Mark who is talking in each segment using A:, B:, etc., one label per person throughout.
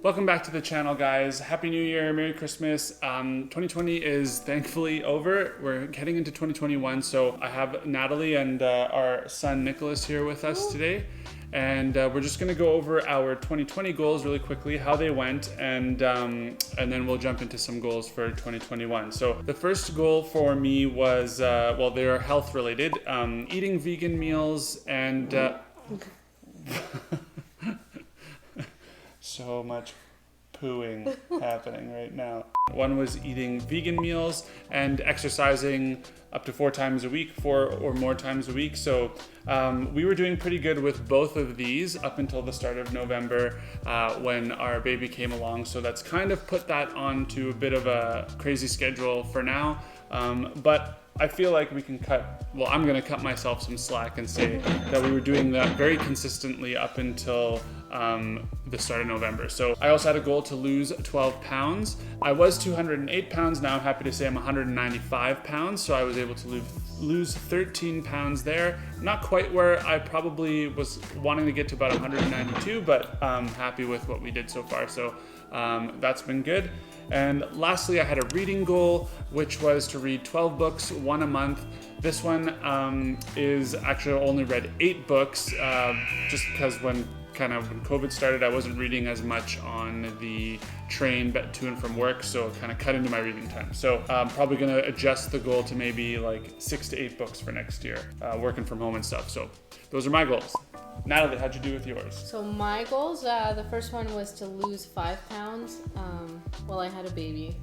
A: Welcome back to the channel, guys. Happy New Year, Merry Christmas. 2020 is thankfully over. We're heading into 2021. So I have Natalie and our son Nicholas here with us today. And we're just gonna go over our 2020 goals really quickly, how they went, and then we'll jump into some goals for 2021. So the first goal for me was, well, they are health related, eating vegan meals and so much pooing happening right now. One was eating vegan meals and exercising up to 4 times a week, 4 or more times a week. So we were doing pretty good with both of these up until the start of November when our baby came along. So that's kind of put that onto a bit of a crazy schedule for now. But I feel like we can I'm gonna cut myself some slack and say that we were doing that very consistently up until the start of November. So I also had a goal to lose 12 pounds. I was 208 pounds. Now I'm happy to say I'm 195 pounds. So I was able to lose 13 pounds there. Not quite where I probably was wanting to get to, about 192, but I'm happy with what we did so far. So that's been good. And lastly, I had a reading goal, which was to read 12 books, 1 a month. This one is actually, I only read 8 books, just because when COVID started, I wasn't reading as much on the train to and from work, so it kind of cut into my reading time. So I'm probably gonna adjust the goal to maybe like 6 to 8 books for next year, working from home and stuff. So those are my goals. Natalie, how'd you do with yours?
B: So my goals, the first one was to lose 5 pounds while I had a baby.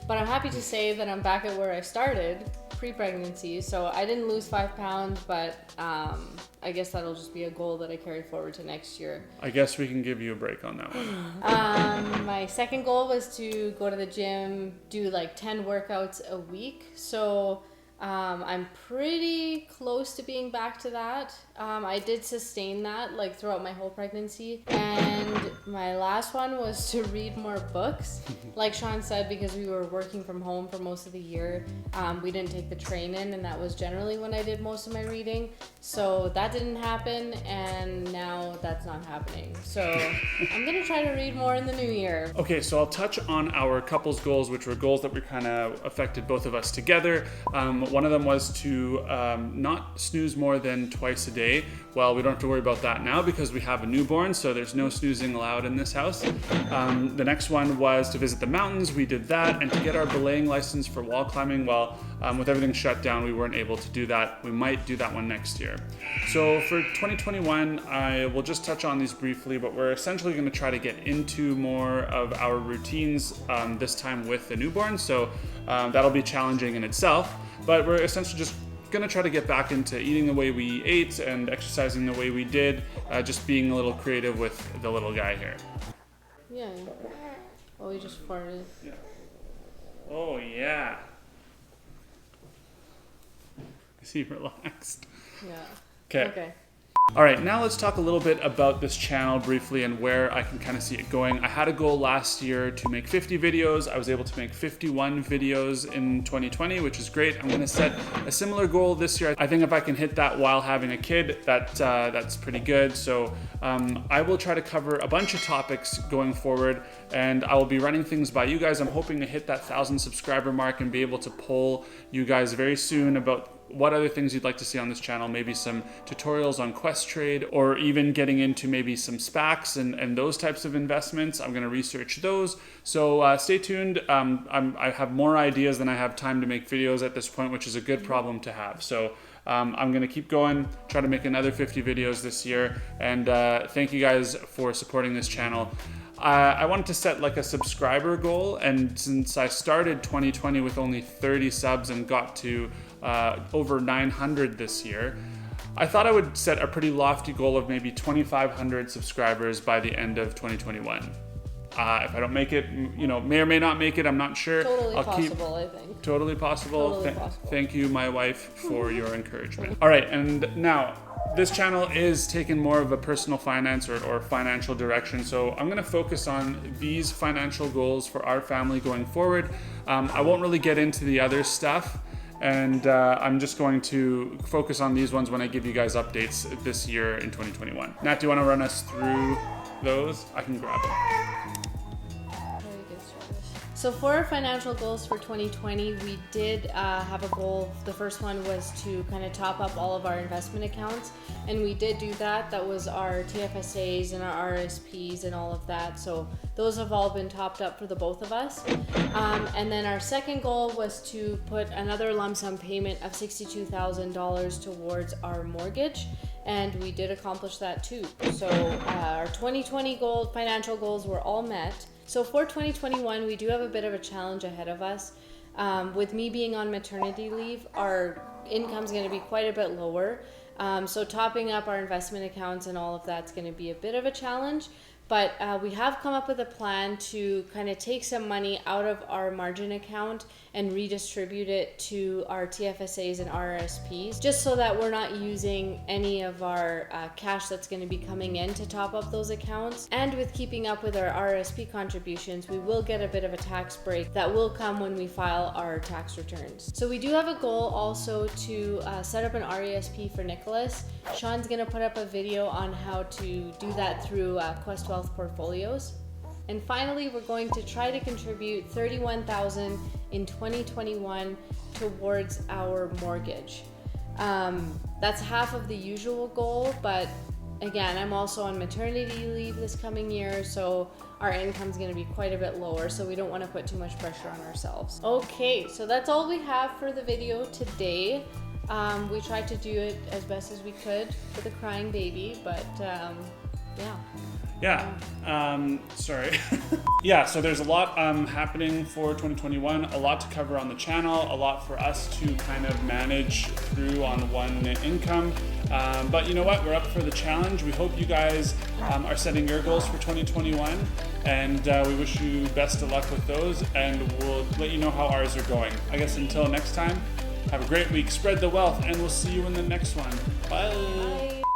B: But I'm happy to say that I'm back at where I started pre-pregnancy. So I didn't lose 5 pounds, but I guess that'll just be a goal that I carry forward to next year.
A: I guess we can give you a break on that one.
B: My second goal was to go to the gym, do like 10 workouts a week. So I'm pretty close to being back to that. I did sustain that like throughout my whole pregnancy. And my last one was to read more books. Like Sean said, because we were working from home for most of the year, we didn't take the train in, and that was generally when I did most of my reading. So that didn't happen, and now that's not happening. So I'm gonna try to read more in the new year.
A: Okay, so I'll touch on our couples goals, which were goals that were kind of affected both of us together. One of them was to not snooze more than twice a day. Well, we don't have to worry about that now because we have a newborn, so there's no snoozing allowed in this house. The next one was to visit the mountains. We did that, and to get our belaying license for wall climbing. Well, with everything shut down, we weren't able to do that. We might do that one next year. So for 2021, I will just touch on these briefly, but we're essentially going to try to get into more of our routines this time with the newborn. So that'll be challenging in itself, but we're essentially just gonna try to get back into eating the way we ate and exercising the way we did, just being a little creative with the little guy here.
B: Yeah. Oh, he just farted.
A: Yeah. Oh yeah. Is he relaxed?
B: Yeah. Okay.
A: All right, now let's talk a little bit about this channel briefly and where I can kind of see it going. I had a goal last year to make 50 videos. I was able to make 51 videos in 2020, which is great. I'm gonna set a similar goal this year. I think if I can hit that while having a kid, that's pretty good. So I will try to cover a bunch of topics going forward, and I will be running things by you guys. I'm hoping to hit that 1,000 subscriber mark and be able to poll you guys very soon about what other things you'd like to see on this channel, maybe some tutorials on Questrade, or even getting into maybe some SPACs and those types of investments. I'm gonna research those. So stay tuned. I have more ideas than I have time to make videos at this point, which is a good problem to have. So I'm gonna keep going, try to make another 50 videos this year. And thank you guys for supporting this channel. I wanted to set like a subscriber goal, and since I started 2020 with only 30 subs and got to over 900 this year, I thought I would set a pretty lofty goal of maybe 2,500 subscribers by the end of 2021. If I don't make it, may or may not make it, I'm not sure.
B: Totally possible, I think.
A: Totally possible.
B: Totally possible.
A: Thank you, my wife, for your encouragement. All right, and now, this channel is taking more of a personal finance or financial direction, so I'm gonna focus on these financial goals for our family going forward. I won't really get into the other stuff, and I'm just going to focus on these ones when I give you guys updates this year in 2021. Nat, do you wanna run us through those, I can grab it.
B: Very good service. So for our financial goals for 2020, we did have a goal. The first one was to kind of top up all of our investment accounts, and we did do that. That was our TFSAs and our RSPs and all of that. So those have all been topped up for the both of us. And then our second goal was to put another lump sum payment of $62,000 towards our mortgage. And we did accomplish that too. So our 2020 financial goals were all met. So for 2021, we do have a bit of a challenge ahead of us. With me being on maternity leave, our income's going to be quite a bit lower. So topping up our investment accounts and all of that's going to be a bit of a challenge. But we have come up with a plan to kind of take some money out of our margin account and redistribute it to our TFSAs and RRSPs, just so that we're not using any of our cash that's going to be coming in to top up those accounts. And with keeping up with our RRSP contributions, we will get a bit of a tax break that will come when we file our tax returns. So we do have a goal also to set up an RESP for Nicholas. Sean's going to put up a video on how to do that through Questwealth portfolios. And finally, we're going to try to contribute $31,000 in 2021 towards our mortgage. That's half of the usual goal, but again, I'm also on maternity leave this coming year, so our income's going to be quite a bit lower, so we don't want to put too much pressure on ourselves. Okay, so that's all we have for the video today. We tried to do it as best as we could with a crying baby, but
A: sorry. Yeah, so there's a lot happening for 2021, a lot to cover on the channel, a lot for us to kind of manage through on one income. But you know what? We're up for the challenge. We hope you guys are setting your goals for 2021, and we wish you best of luck with those, and we'll let you know how ours are going. I guess until next time, have a great week, spread the wealth, and we'll see you in the next one. Bye.
B: Bye.